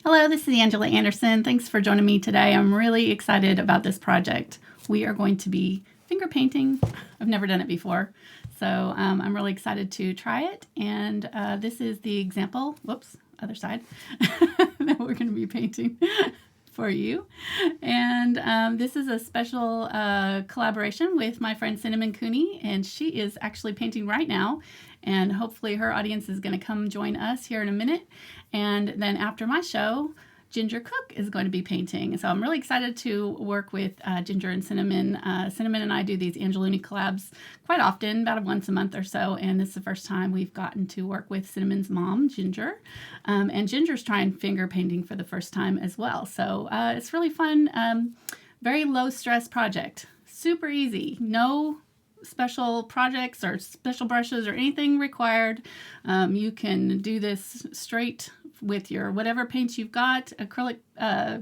Hello, this is Angela Anderson. Thanks for joining me today. I'm really excited about this project. We are going to be finger painting. I've never done it before, so I'm really excited to try it. And this is the example, whoops, other side, that we're going to be painting for you. And this is a special collaboration with my friend Cinnamon Cooney, and she is actually painting right now. And hopefully her audience is going to come join us here in a minute. And then after my show, Ginger Cook is going to be painting. So I'm really excited to work with Ginger and Cinnamon. Cinnamon and I do these Angelooney collabs quite often, about once a month or so. And this is the first time we've gotten to work with Cinnamon's mom, Ginger. And Ginger's trying finger painting for the first time as well. So it's really fun. Very low stress project. Super easy. No special projects or special brushes or anything required. You can do this straight with your whatever paints you've got, acrylic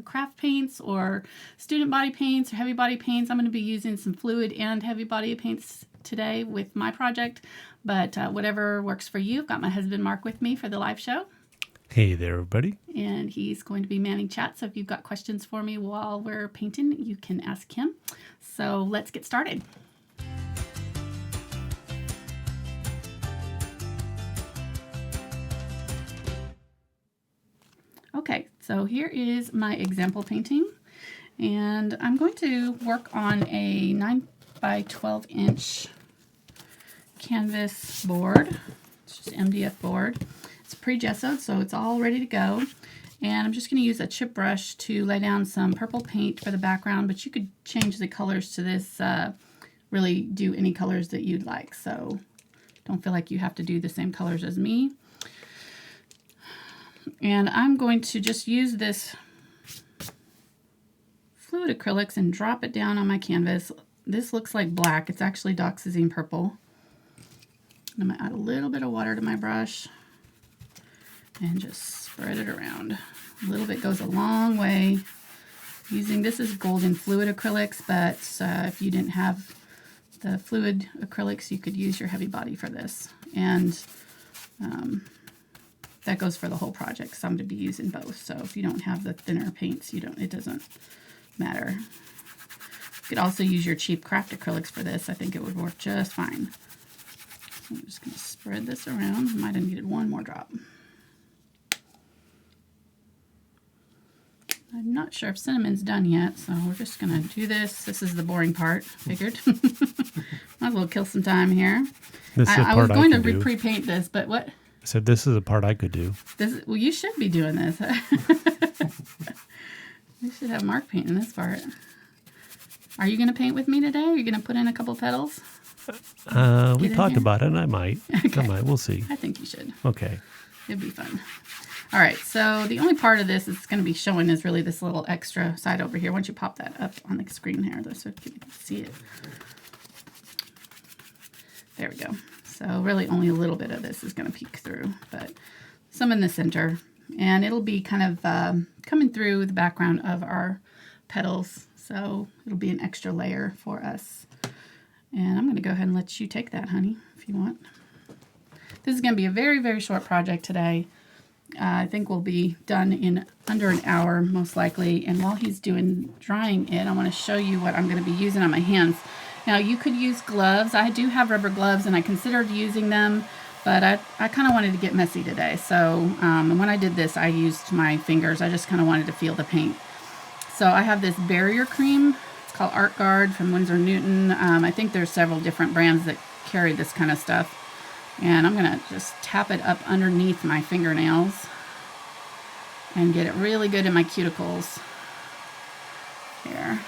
craft paints or student body paints or heavy body paints. I'm going to be using some fluid and heavy body paints today with my project, but whatever works for you. I've got my husband Mark with me for the live show. Hey there, everybody. And he's going to be manning chat, so if you've got questions for me while we're painting, you can ask him. So let's get started. Okay, so here is my example painting, and I'm going to work on a 9 by 12 inch canvas board. It's just MDF board. It's pre-gessoed, so it's all ready to go. And I'm just going to use a chip brush to lay down some purple paint for the background, but you could change the colors to this, really do any colors that you'd like. So don't feel like you have to do the same colors as me. And I'm going to just use this fluid acrylics and drop it down on my canvas. This looks like black. It's actually Dioxazine purple. I'm going to add a little bit of water to my brush and just spread it around. A little bit goes a long way. This is golden fluid acrylics, but if you didn't have the fluid acrylics, you could use your heavy body for this. And that goes for the whole project, so I'm going to be using both. So if you don't have the thinner paints, it doesn't matter. You could also use your cheap craft acrylics for this. I think it would work just fine. So I'm just going to spread this around. I might have needed one more drop. I'm not sure if Cinnamon's done yet, so we're just going to do this. This is the boring part, figured. Might as well kill some time here. I was going to pre-paint this, but what? I said this is a part I could do. Well, you should be doing this. We should have Mark painting this part. Are you going to paint with me today? Are you going to put in a couple petals? We talked about it, and I might. Okay. I might. We'll see. I think you should. Okay. It'd be fun. All right, so the only part of this it's going to be showing is really this little extra side over here. Why don't you pop that up on the screen here so you can see it. There we go. So really only a little bit of this is going to peek through, but some in the center. And it'll be kind of coming through the background of our petals. So it'll be an extra layer for us. And I'm going to go ahead and let you take that, honey, if you want. This is going to be a very, very short project today. I think we'll be done in under an hour, most likely. And while he's drying it, I want to show you what I'm going to be using on my hands. Now, you could use gloves. I do have rubber gloves, and I considered using them, but I kind of wanted to get messy today. So when I did this, I used my fingers. I just kind of wanted to feel the paint. So I have this barrier cream. It's called Art Guard from Winsor Newton. I think there's several different brands that carry this kind of stuff. And I'm going to just tap it up underneath my fingernails and get it really good in my cuticles here.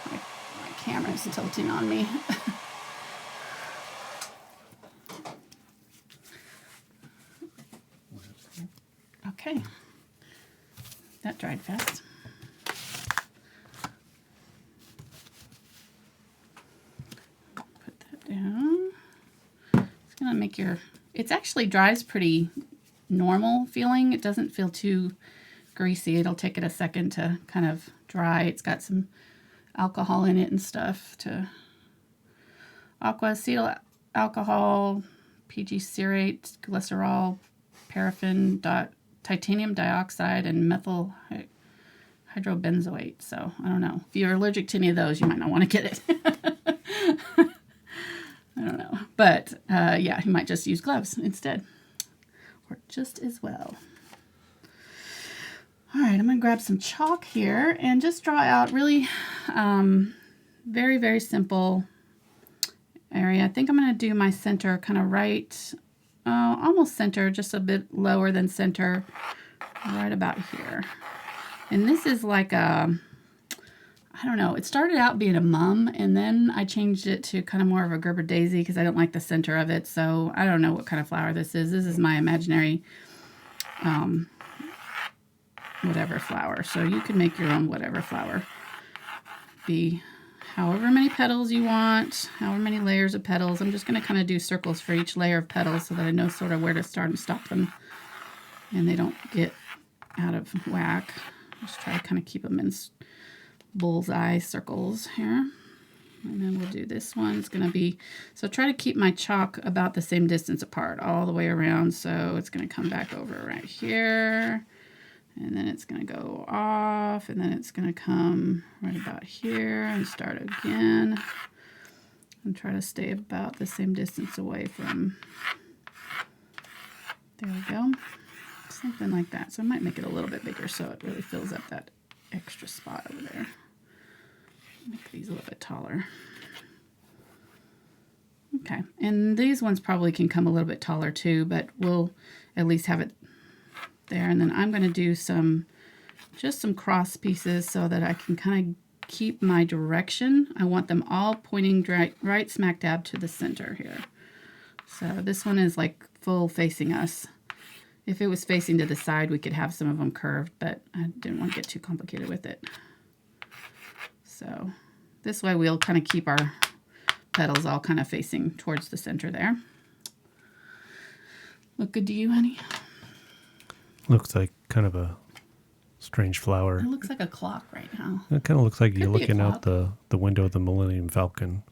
My camera's tilting on me. Okay. That dried fast. Down. It's gonna make it actually dries pretty normal feeling. It doesn't feel too greasy. It'll take it a second to kind of dry. It's got some alcohol in it and stuff to aqua acetyl alcohol, PG cerate, glycerol, paraffin, titanium dioxide, and methyl hydrobenzoate. So I don't know. If you're allergic to any of those, you might not want to get it. I don't know. But yeah, you might just use gloves instead. Or just as well. All right, I'm going to grab some chalk here and just draw out really very, very simple area. I think I'm going to do my center kind of right, almost center, just a bit lower than center, right about here. And this is like a, I don't know, it started out being a mum, and then I changed it to kind of more of a Gerber daisy because I don't like the center of it. So I don't know what kind of flower this is. This is my imaginary whatever flower. So you can make your own whatever flower. Be however many petals you want, however many layers of petals. I'm just going to kind of do circles for each layer of petals so that I know sort of where to start and stop them and they don't get out of whack. Just try to kind of keep them in bullseye circles here. And then we'll do this one. It's going to be, so try to keep my chalk about the same distance apart all the way around. So it's going to come back over right here. And then it's going to go off, and then it's going to come right about here and start again. And try to stay about the same distance away from, there we go. Something like that. So I might make it a little bit bigger so it really fills up that extra spot over there. Make these a little bit taller. Okay, and these ones probably can come a little bit taller too, but we'll at least have it there. And then I'm going to do just some cross pieces so that I can kind of keep my direction. I want them all pointing right smack dab to the center here. So this one is like full facing us. If it was facing to the side, we could have some of them curved, but I didn't want to get too complicated with it. So this way we'll kind of keep our petals all kind of facing towards the center there. Look good to you, honey? Looks like kind of a strange flower. It looks like a clock right now. It kind of looks like Could you're be a looking out clock. the window of the Millennium Falcon.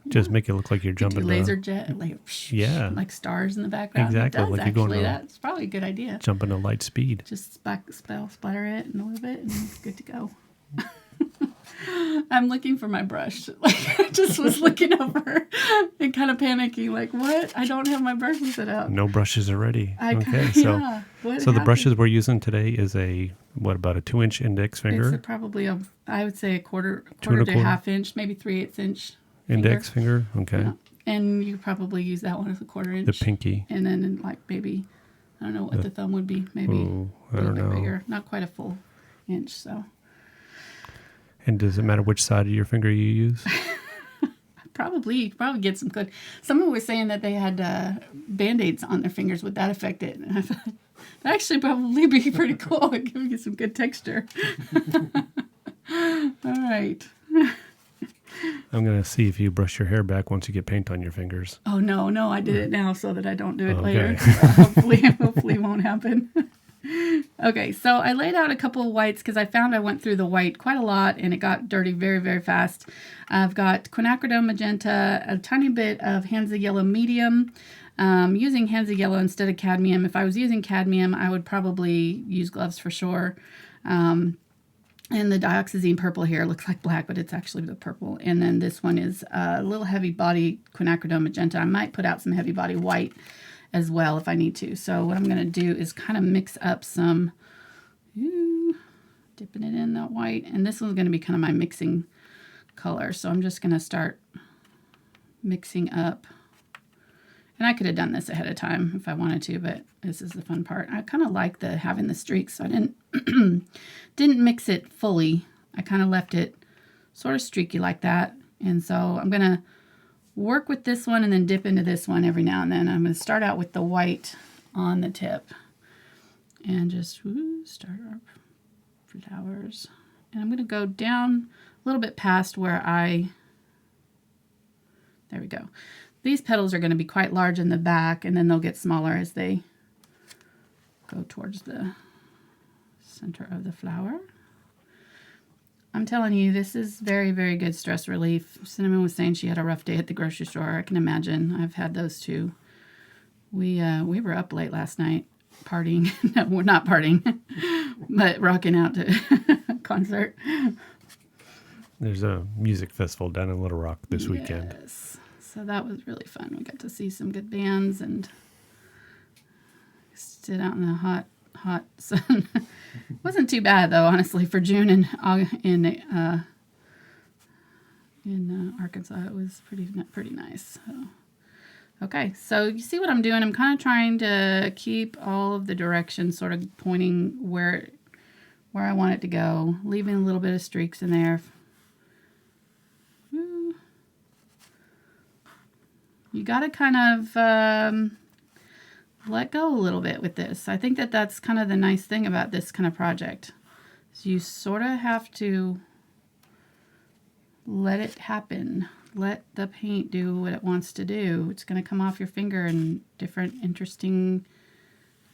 Just make it look like you're jumping. Laser jet, like yeah, like stars in the background. Exactly, It does, like you're going. That's probably a good idea. Jumping at light speed. Just splatter it in a little bit, and it's good to go. I'm looking for my brush. Like I just was looking over and kind of panicking. Like, what? I don't have my brushes set out. No brushes are ready. Okay, so yeah. So the brushes we're using today is about a 2-inch index finger? It's probably I would say a quarter to a to half inch, maybe 3/8 inch. Index finger? Okay. Yeah. And you probably use that one as a quarter inch. The pinky. And then like maybe, I don't know what the thumb would be. Maybe I don't know. Bigger. Not quite a full inch, so. And does it matter which side of your finger you use? Probably get some good. Someone was saying that they had Band-Aids on their fingers. Would that affect it? And I thought, that'd actually probably be pretty cool. It'd give you some good texture. All right. I'm going to see if you brush your hair back once you get paint on your fingers. Oh, no, I did it now so that I don't do it Okay. later. Hopefully it won't happen. Okay, so I laid out a couple of whites because I found I went through the white quite a lot and it got dirty very, very fast. I've got Quinacridone Magenta, a tiny bit of Hansa Yellow Medium. Using Hansa Yellow instead of cadmium. If I was using cadmium, I would probably use gloves for sure. And the Dioxazine purple here looks like black, but it's actually the purple. And then this one is a little heavy body Quinacridone Magenta. I might put out some heavy body white as well if I need to. So what I'm going to do is kind of mix up some, dipping it in that white. And this one's going to be kind of my mixing color. So I'm just going to start mixing up. And I could have done this ahead of time if I wanted to, but this is the fun part. I kind of like having the streaks, so I didn't mix it fully. I kind of left it sort of streaky like that. And so I'm going to work with this one and then dip into this one every now and then. I'm going to start out with the white on the tip and just start our flowers. And I'm going to go down a little bit past where there we go. These petals are going to be quite large in the back, and then they'll get smaller as they go towards the center of the flower. I'm telling you, this is very, very good stress relief. Cinnamon was saying she had a rough day at the grocery store. I can imagine. I've had those too. We were up late last night partying. No, we're not partying, but rocking out to a concert. There's a music festival down in Little Rock this weekend. Yes. So that was really fun. We got to see some good bands and sit out in the hot sun. Wasn't too bad though, honestly, for June in Arkansas. It was pretty nice. So. Okay, so you see what I'm doing? I'm kind of trying to keep all of the directions sort of pointing where I want it to go, leaving a little bit of streaks in there. You got to kind of let go a little bit with this. I think that's kind of the nice thing about this kind of project. So you sort of have to let it happen. Let the paint do what it wants to do. It's going to come off your finger in different, interesting,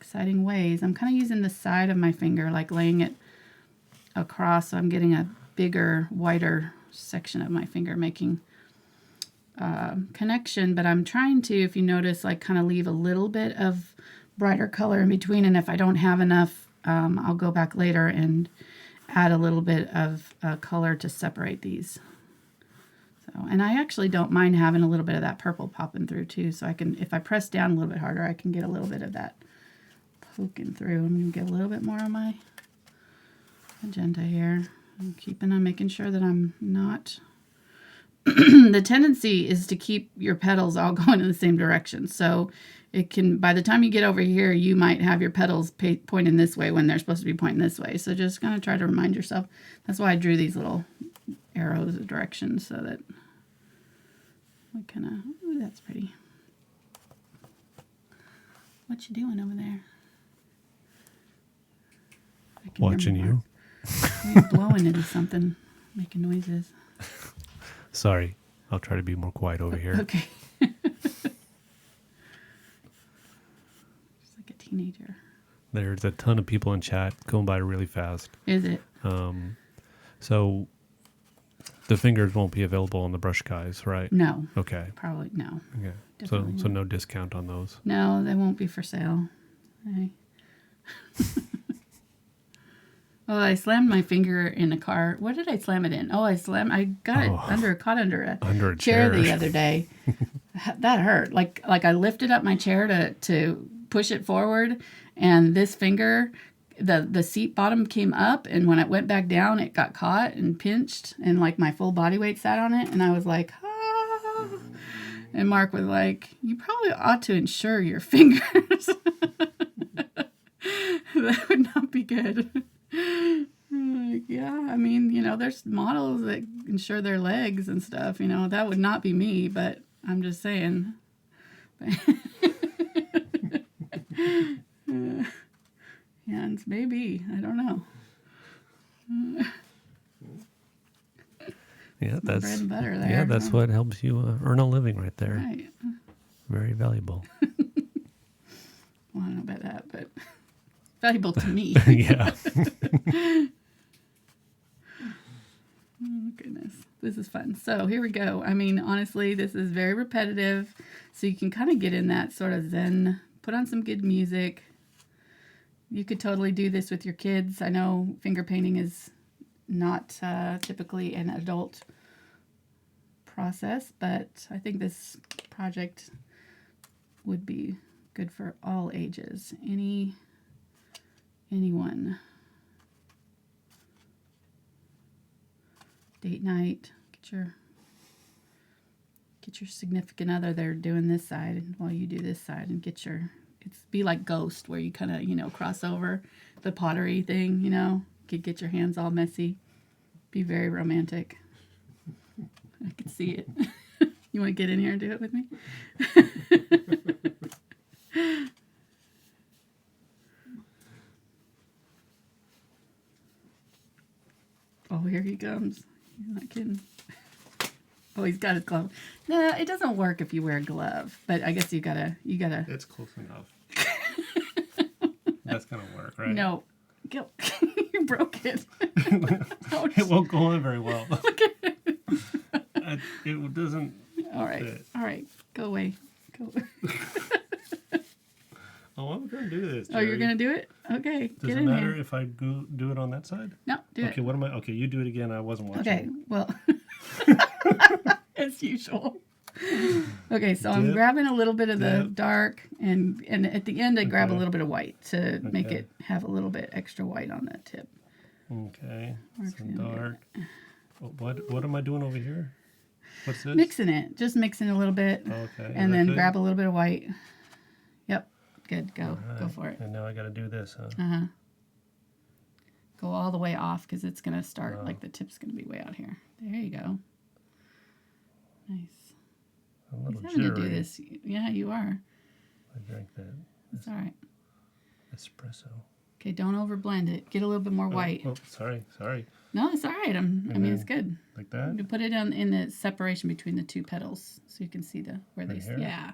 exciting ways. I'm kind of using the side of my finger, like laying it across, so I'm getting a bigger, wider section of my finger, making connection. But I'm trying to, if you notice, like kind of leave a little bit of brighter color in between. And if I don't have enough, I'll go back later and add a little bit of color to separate these. And I actually don't mind having a little bit of that purple popping through too. So I can, if I press down a little bit harder, I can get a little bit of that poking through. I'm going to get a little bit more of my magenta here. I'm keeping on making sure that I'm not... The tendency is to keep your petals all going in the same direction. So it can, by the time you get over here, you might have your petals pointing this way when they're supposed to be pointing this way. So just kind of try to remind yourself. That's why I drew these little arrows of directions so that we kind of, ooh, that's pretty. What you doing over there? Watching you. He's blowing into something, making noises. Sorry, I'll try to be more quiet over here. Okay. Just like a teenager. There's a ton of people in chat going by really fast. Is it? So the fingers won't be available on the brush guys, right? No. Okay. Probably no. Okay. Definitely So no discount on those. No, they won't be for sale. Okay. Oh, I slammed my finger in a car. What did I slam it in? Oh, I got it caught under a chair the other day. That hurt. Like I lifted up my chair to push it forward, and this finger, the seat bottom came up, and when it went back down, it got caught and pinched, and like my full body weight sat on it, and I was like, ah. And Mark was like, you probably ought to insure your fingers. That would not be good. Yeah, I mean, there's models that insure their legs and stuff, that would not be me, but I'm just saying. Hands, maybe, I don't know. Yeah, that's bread and butter there. Yeah, that's what helps you earn a living right there. Right. Very valuable. Well, I don't know about that, but valuable to me. Yeah. Oh, goodness. This is fun. So here we go. I mean, honestly, this is very repetitive. So you can kind of get in that sort of zen, put on some good music. You could totally do this with your kids. I know finger painting is not typically an adult process, but I think this project would be good for all ages. Anyone. Date night, get your significant other there doing this side while you do this side, and be like Ghost, where you kind of cross over the pottery thing, get your hands all messy, be very romantic. I can see it. You want to get in here and do it with me? Oh, here he comes. You're not kidding. Oh, he's got his glove. No, it doesn't work if you wear a glove, but I guess you gotta. It's close enough. That's gonna work, right? No, you broke it. It won't go on very well. It doesn't. All right, fit. all right, go away. to do this, Oh, you're Jerry. going to do it? Okay. Does it matter if I do it on that side? No, do it. Okay, what am I? Okay, you do it again. I wasn't watching. Okay, well, as usual. Okay, so I'm grabbing a little bit of the dark, and at the end I grab a little bit of white to make it have a little bit extra white on the tip. Okay, some dark. What am I doing over here? What's this? Mixing it. Just mixing a little bit. Okay. And then grab a little bit of white. Yep. Good. Go. Right. Go for it. And now I got to do this, huh? Uh-huh. Go all the way off because it's going to start, like the tip's going to be way out here. There you go. Nice. A little He's having jittery. to do this. Yeah, you are. I drank that. It's all right. Espresso. Okay, don't overblend it. Get a little bit more white. Oh, sorry. No, it's all right. I mean, it's good. Like that? You put it in the separation between the two petals so you can see where Right they. here? Yeah.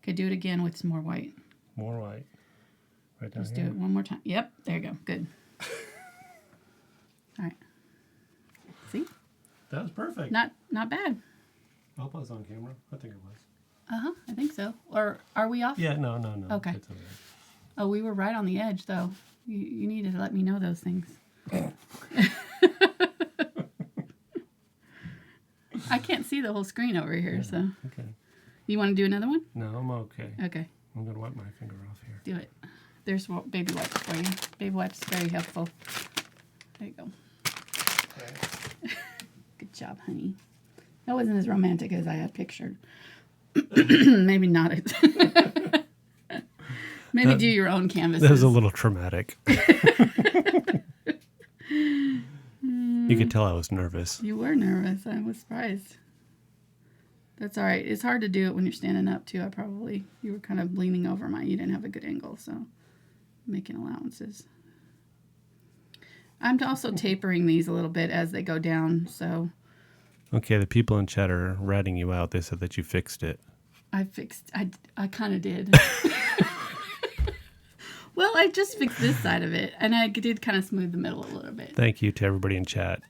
Okay, do it again with some more white. More white. Right down Just here. do it one more time. Yep, there you go. Good. All right. See? That was perfect. Not bad. I hope I was on camera. I think it was. Uh-huh, I think so. Or are we off? Yeah, no. Okay. It's okay. Oh, we were right on the edge, though. You needed to let me know those things. I can't see the whole screen over here, so. Okay. You want to do another one? No, I'm okay. Okay, I'm going to wipe my finger off here. do it. There's baby wipes for you. Baby wipes very helpful. There you go. Okay. Good job, honey. That wasn't as romantic as I had pictured. Maybe not. Maybe do your own canvases. That was a little traumatic. You could tell I was nervous. You were nervous. I was surprised. That's all right. It's hard to do it when you're standing up, too. You were kind of leaning over you didn't have a good angle, so making allowances. I'm also tapering these a little bit as they go down, so. Okay, the people in chat are ratting you out. They said that you fixed it. I kind of did. Well, I just fixed this side of it, and I did kind of smooth the middle a little bit. Thank you to everybody in chat.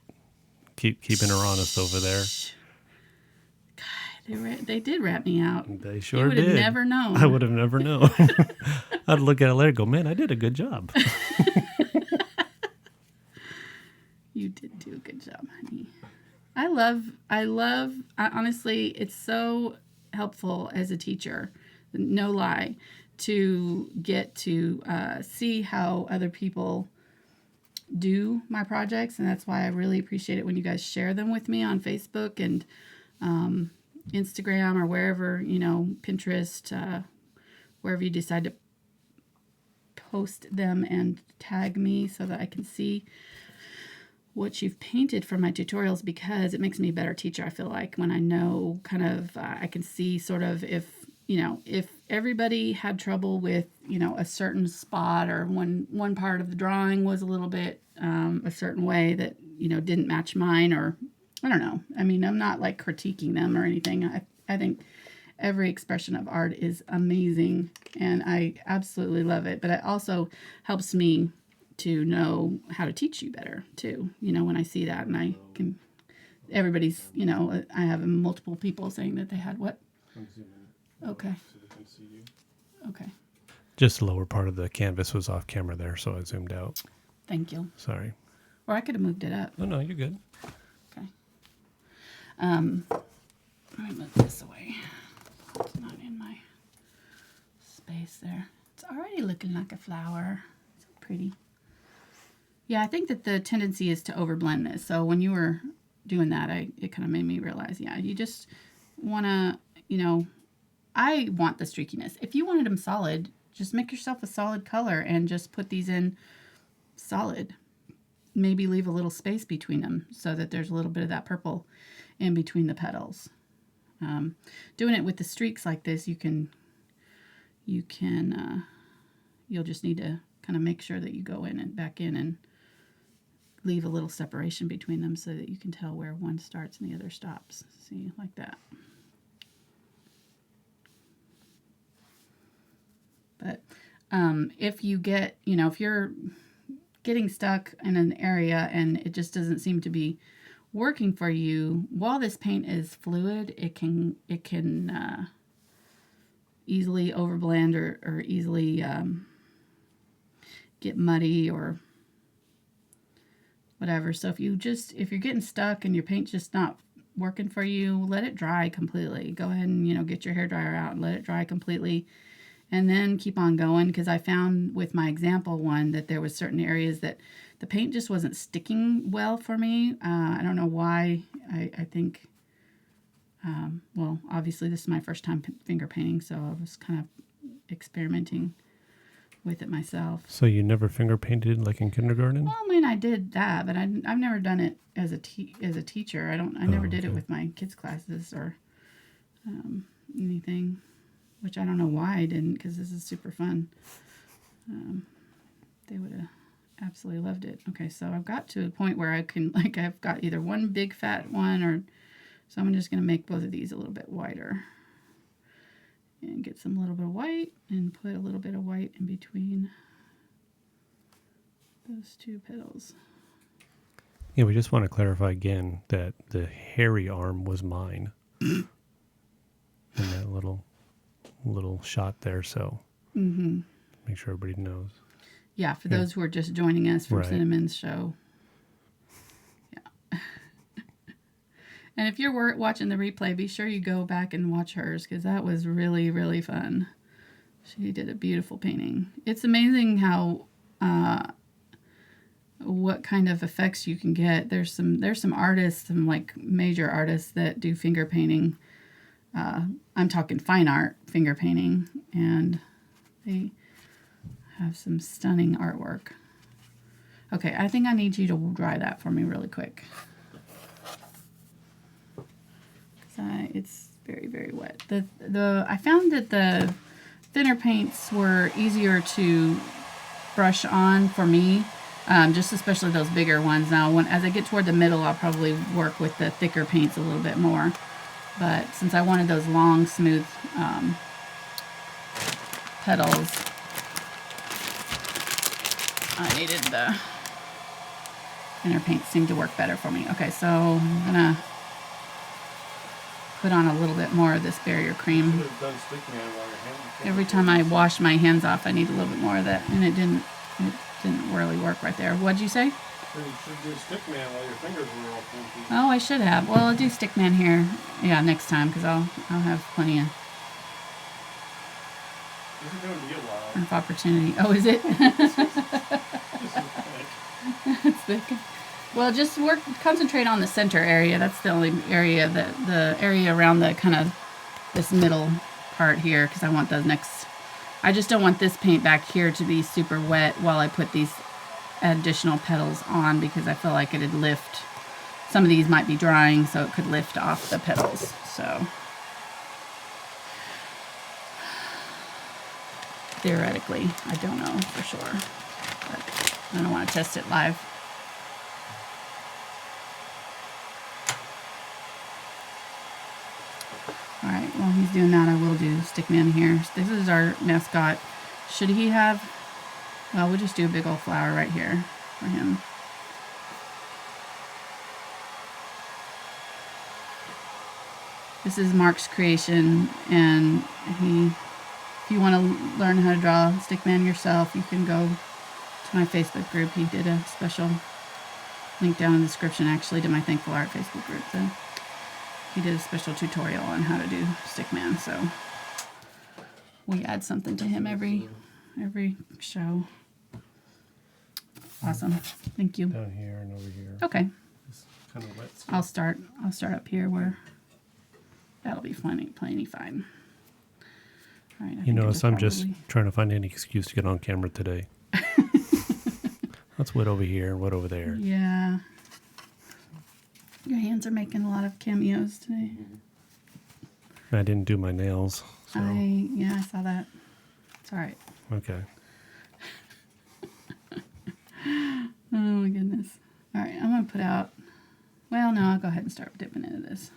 Keeping her honest over there. God, they did rat me out. They sure You would did. have never known. I would have never known. I'd look at it later and go, man, I did a good job. You did do a good job, honey. Honestly, it's so helpful as a teacher, no lie, to get to see how other people do my projects. And that's why I really appreciate it when you guys share them with me on Facebook and Instagram or wherever, Pinterest, wherever you decide to post them and tag me so that I can see what you've painted from my tutorials, because it makes me a better teacher. I feel like when I know I can see sort of if everybody had trouble with, a certain spot, or when one part of the drawing was a little bit a certain way that, didn't match mine, or I don't know. I mean, I'm not like critiquing them or anything. I think every expression of art is amazing and I absolutely love it, but it also helps me to know how to teach you better too, when I see that. And everybody's, I have multiple people saying that they had what? Okay. So they can see you. Okay. Just the lower part of the canvas was off camera there, so I zoomed out. Thank you. Sorry. Or I could have moved it up. Oh, no, you're good. Okay. Let me move this away. It's not in my space there. It's already looking like a flower. So pretty. Yeah, I think that the tendency is to overblend this. So when you were doing that, it kind of made me realize, yeah, you just want to, I want the streakiness. If you wanted them solid, just make yourself a solid color and just put these in solid. Maybe leave a little space between them so that there's a little bit of that purple in between the petals. Doing it with the streaks like this, you'll just need to kind of make sure that you go in and back in and leave a little separation between them so that you can tell where one starts and the other stops. See, like that. But if you get, if you're getting stuck in an area and it just doesn't seem to be working for you, while this paint is fluid, it can easily overblend or easily get muddy or whatever. So if you're getting stuck and your paint's just not working for you, let it dry completely. Go ahead and, get your hairdryer out and let it dry completely. And then keep on going, because I found with my example one that there was certain areas that the paint just wasn't sticking well for me. I don't know why. I think, well, obviously this is my first time finger painting, so I was kind of experimenting with it myself. So you never finger painted like in kindergarten? Well, I mean, I did that, but I've never done it as a teacher. I never did it with my kids' classes or anything. Which I don't know why I didn't, because this is super fun. They would have absolutely loved it. Okay, so I've got to a point where I can, I've got either one big fat one, or so I'm just going to make both of these a little bit wider. And get some little bit of white, and put a little bit of white in between those two petals. Yeah, we just want to clarify again that the hairy arm was mine. In that little shot there, so make sure everybody knows. Yeah, for those who are just joining us from Right. Cinnamon's show. Yeah. And if you're watching the replay, be sure you go back and watch hers, because that was really, really fun. She did a beautiful painting. It's amazing how what kind of effects you can get. There's some artists, some major artists that do finger painting. I'm talking fine art finger painting, and they have some stunning artwork. Okay, I think I need you to dry that for me really quick. It's very, very wet. I found that the thinner paints were easier to brush on for me, just especially those bigger ones. Now, as I get toward the middle, I'll probably work with the thicker paints a little bit more. But since I wanted those long, smooth petals, I needed the thinner paint. Seemed to work better for me. Okay, so I'm going to put on a little bit more of this barrier cream. Every time I wash my hands off, I need a little bit more of that, and it didn't really work right there. What'd you say? You should do Stickman while your fingers were all funky. Oh, I should have. Well, I'll do Stickman here. Yeah, next time, because I'll have plenty of opportunity. Oh, is it? It's thick. Well, just concentrate on the center area. That's the only area the area around the kind of this middle part here, because I want those next. I just don't want this paint back here to be super wet while I put these additional petals on, because I feel like it'd lift. Some of these might be drying, so it could lift off the petals. So theoretically, I don't know for sure, but I don't want to test it live. All right, while he's doing that, I will do Stickman here. This is our mascot. Should he have? Well, we'll just do a big old flower right here for him. This is Mark's creation, and if you want to learn how to draw Stickman yourself, you can go to my Facebook group. He did a special link down in the description, actually, to my Thankful Art Facebook group. So he did a special tutorial on how to do Stickman. So we add something to him every show. Awesome. Thank you. Down here and over here. Okay. It's kind of wet. I'll start up here where that'll be plenty fine. All right. You notice I'm just trying to find any excuse to get on camera today. That's wet over here and wet over there. Yeah. Your hands are making a lot of cameos today. I didn't do my nails. So. I saw that. It's all right. Okay. Oh my goodness. All right, I'm going to put out, well, no, I'll go ahead and start dipping into this.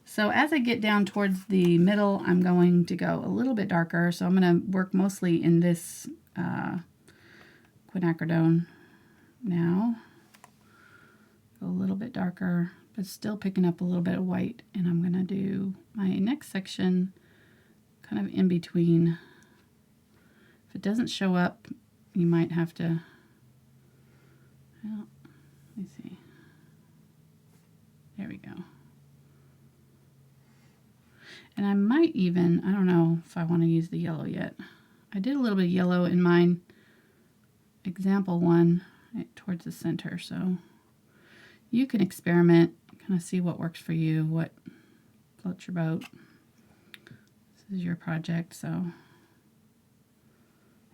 So as I get down towards the middle, I'm going to go a little bit darker. So I'm going to work mostly in this quinacridone now. Go a little bit darker, but still picking up a little bit of white. And I'm going to do my next section kind of in between. If it doesn't show up, you might have to, well, let me see. There we go. And I might even, I don't know if I want to use the yellow yet. I did a little bit of yellow in mine, example one, right towards the center. So you can experiment, kind of see what works for you, what floats your boat. This is your project, so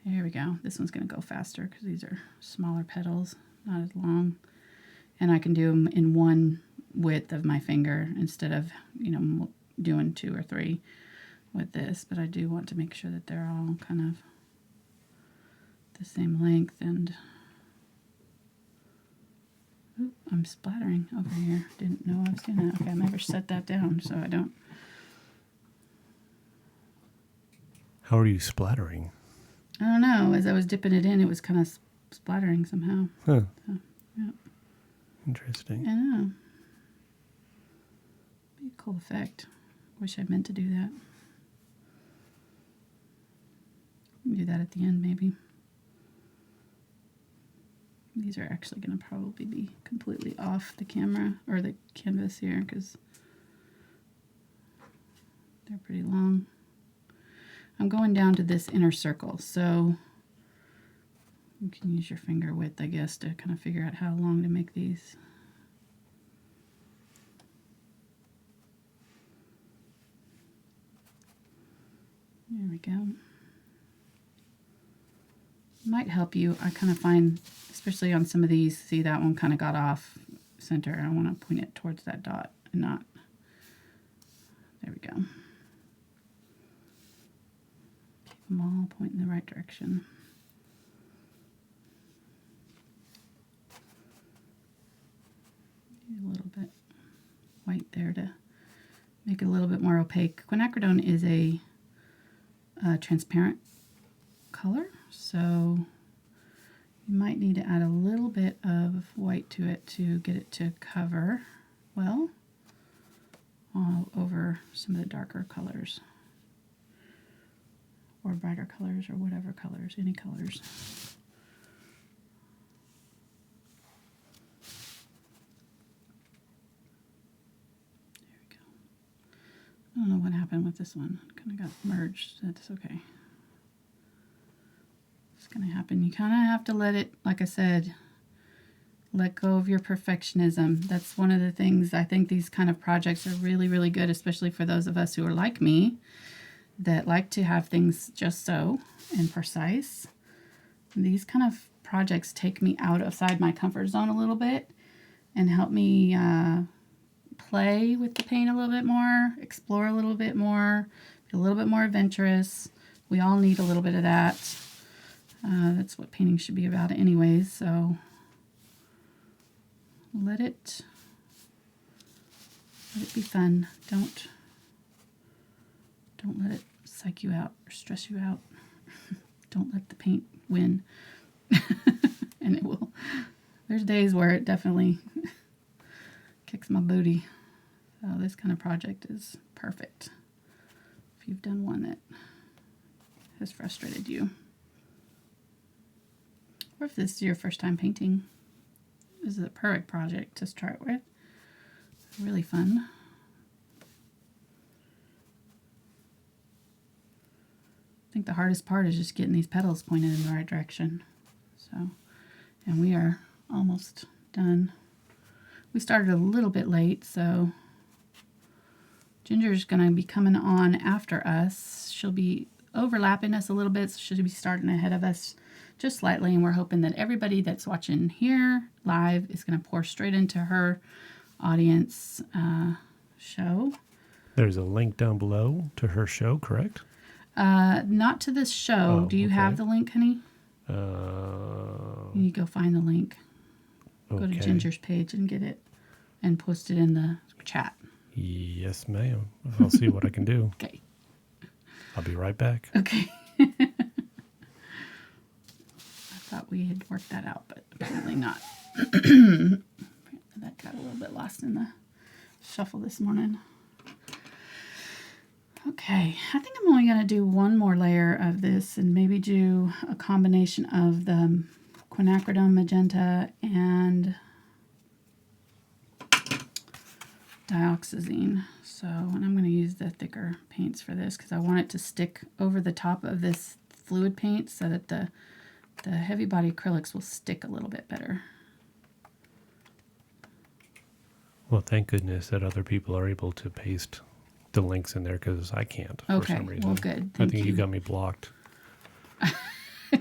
here we go. This one's going to go faster because these are smaller petals, not as long. And I can do them in one width of my finger instead of, you know, doing 2 or 3 with this. But I do want to make sure that they're all kind of the same length. And ooh, I'm splattering over here. Didn't know I was gonna. Okay, I never set that down, so I don't. How are you splattering? I don't know. As I was dipping it in, it was kind of splattering somehow. Huh. So, yeah. Interesting. I know. Be a cool effect. Wish I meant to do that. Do that at the end, maybe. These are actually going to probably be completely off the camera or the canvas here because they're pretty long. I'm going down to this inner circle, so you can use your finger width, I guess, to kind of figure out how long to make these. There we go. Might help you. I kind of find, especially on some of these, see that one kind of got off center. I want to point it towards that dot and not. There we go. Keep them all pointing in the right direction. A little bit white there to make it a little bit more opaque. Quinacridone is a transparent color, so you might need to add a little bit of white to it to get it to cover well all over some of the darker colors or brighter colors or whatever colors, any colors. There we go. I don't know what happened with this one. It kind of got merged. That's okay. It's going to happen. You kind of have to let it, like I said, let go of your perfectionism. That's one of the things. I think these kind of projects are really, really good, especially for those of us who are like me, that like to have things just so and precise. These kind of projects take me outside my comfort zone a little bit and help me play with the paint a little bit more, explore a little bit more, be a little bit more adventurous. We all need a little bit of that. That's what painting should be about anyways, so let it be fun. Don't let it psych you out or stress you out. Don't let the paint win. And it will. There's days where it definitely kicks my booty. So this kind of project is perfect if you've done one that has frustrated you. Or if this is your first time painting, this is a perfect project to start with. Really fun. I think the hardest part is just getting these petals pointed in the right direction. So, and we are almost done. We started a little bit late, so Ginger's going to be coming on after us. She'll be overlapping us a little bit, so she'll be starting ahead of us just slightly, and we're hoping that everybody that's watching here live is going to pour straight into her audience show. There's a link down below to her show, correct? Not to this show. Oh, do you okay. have the link, honey? You need to go find the link. Okay. Go to Ginger's page and get it and post it in the chat. Yes, ma'am. I'll see what I can do. Okay. I'll be right back. Okay. I thought we had worked that out, but apparently not. Apparently that got a little bit lost in the shuffle this morning. Okay, I think I'm only going to do one more layer of this and maybe do a combination of the Quinacridone Magenta and Dioxazine. So, and I'm going to use the thicker paints for this because I want it to stick over the top of this fluid paint so that the heavy body acrylics will stick a little bit better. Well, thank goodness that other people are able to paste the links in there because I can't for some reason. Well, good. I think you got me blocked.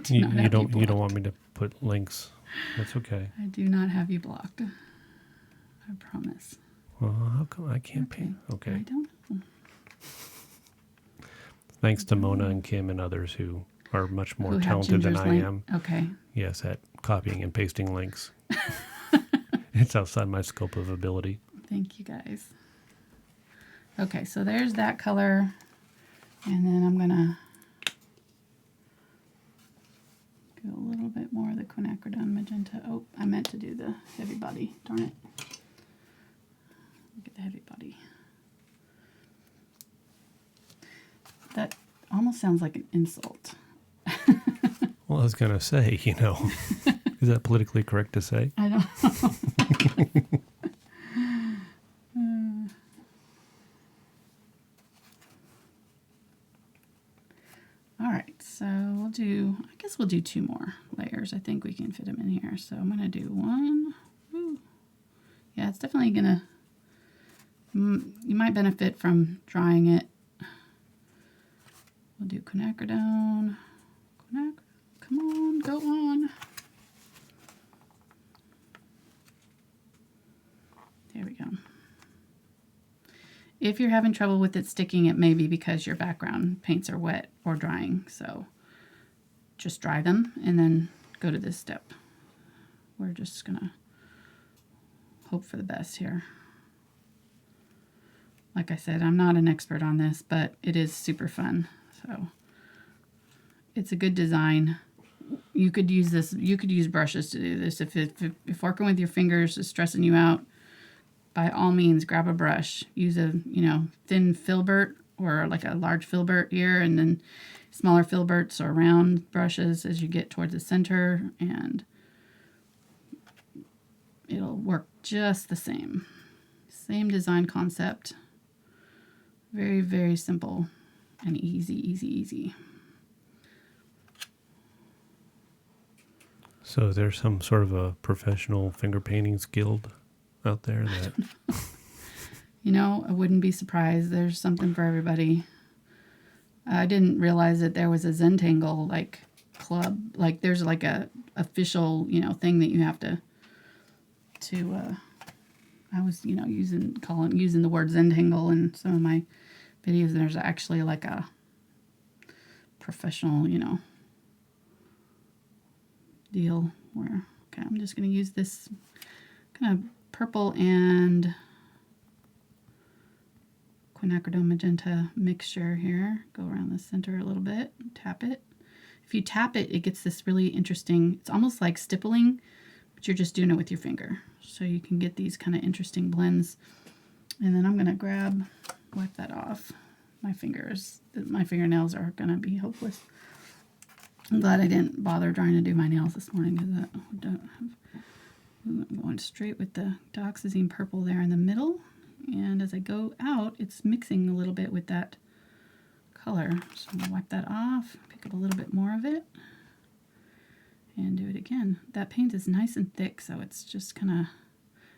You don't want me to put links. That's okay. I do not have you blocked. I promise. Well, how come I can't paint? Okay. I don't know. Thanks to Mona and Kim and others who are much more Who have talented than Ginger's I link? am. Okay. Yes, at copying and pasting links. It's outside my scope of ability. Thank you guys. Okay, so there's that color. And then I'm going to go a little bit more of the Quinacridone Magenta. Oh, I meant to do the heavy body. Darn it. Look at the heavy body. That almost sounds like an insult. Well, I was going to say, is that politically correct to say? I don't know. All right, so I guess we'll do 2 more layers. I think we can fit them in here. So I'm going to do 1. Ooh. Yeah, it's definitely going to, you might benefit from drying it. We'll do quinacridone. Come on, go on. There we go. If you're having trouble with it sticking, it may be because your background paints are wet or drying. So just dry them and then go to this step. We're just gonna hope for the best here. Like I said, I'm not an expert on this, but it is super fun. So it's a good design. You could use this, you could use brushes to do this. If working with your fingers is stressing you out, by all means, grab a brush. Use a, thin filbert or like a large filbert here, and then smaller filberts or round brushes as you get towards the center, and it'll work just the same. Same design concept. Very, very simple and easy, easy, easy. So there's some sort of a professional finger paintings guild out there that I wouldn't be surprised. There's something for everybody. I didn't realize that there was a Zen Angle club. Like there's like a official thing that you have to I was using the word Zen Angle in some of my videos. There's actually like a professional deal where I'm just going to use this kind of purple and Quinacridone Magenta mixture here. Go around the center a little bit, tap it. If you tap it, it gets this really interesting, it's almost like stippling, but you're just doing it with your finger. So you can get these kind of interesting blends. And then I'm going to wipe that off. My fingernails are going to be hopeless. I'm glad I didn't bother trying to do my nails this morning because I'm going straight with the Dioxazine purple there in the middle. And as I go out, it's mixing a little bit with that color. So I'm going to wipe that off, pick up a little bit more of it, and do it again. That paint is nice and thick, so it's just kind of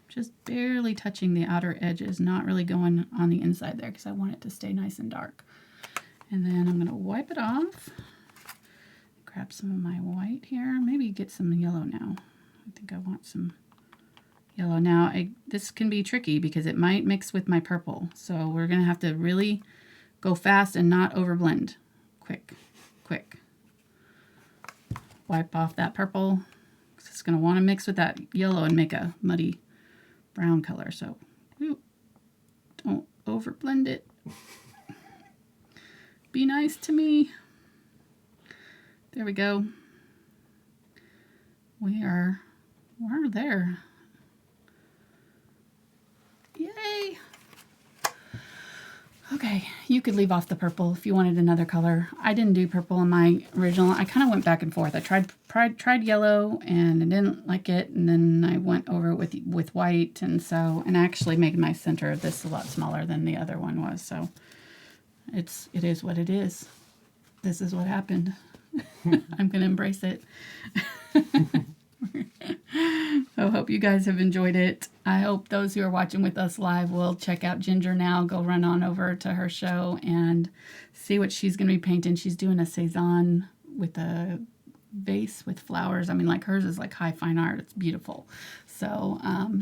just barely touching the outer edges, not really going on the inside there because I want it to stay nice and dark. And then I'm going to wipe it off. Grab some of my white here. Maybe get some yellow now. I think I want some yellow now. This can be tricky because it might mix with my purple. So we're going to have to really go fast and not overblend. Quick, quick. Wipe off that purple. It's going to want to mix with that yellow and make a muddy brown color. So don't overblend it. Be nice to me. There we go. We're there. Yay! Okay, you could leave off the purple if you wanted another color. I didn't do purple in my original. I kind of went back and forth. I tried yellow and I didn't like it, and then I went over it with white, and I actually made my center of this a lot smaller than the other one was. So it is what it is. This is what happened. I'm gonna embrace it. I hope you guys have enjoyed it. I hope those who are watching with us live will check out Ginger now. Go run on over to her show and see what she's going to be painting. She's doing a Cezanne with a vase with flowers. I mean, like hers is like high fine art. It's beautiful. So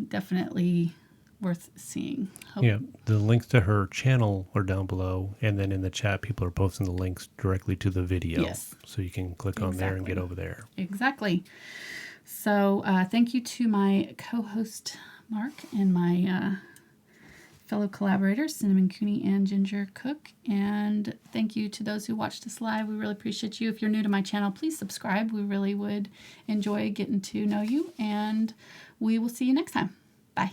definitely worth seeing. Yeah, the links to her channel are down below, and then in the chat, people are posting the links directly to the video. Yes. So you can click on there and get over there. Exactly. So thank you to my co-host Mark and my fellow collaborators, Cinnamon Cooney and Ginger Cook. And thank you to those who watched us live. We really appreciate you. If you're new to my channel, please subscribe. We really would enjoy getting to know you. And we will see you next time. Bye.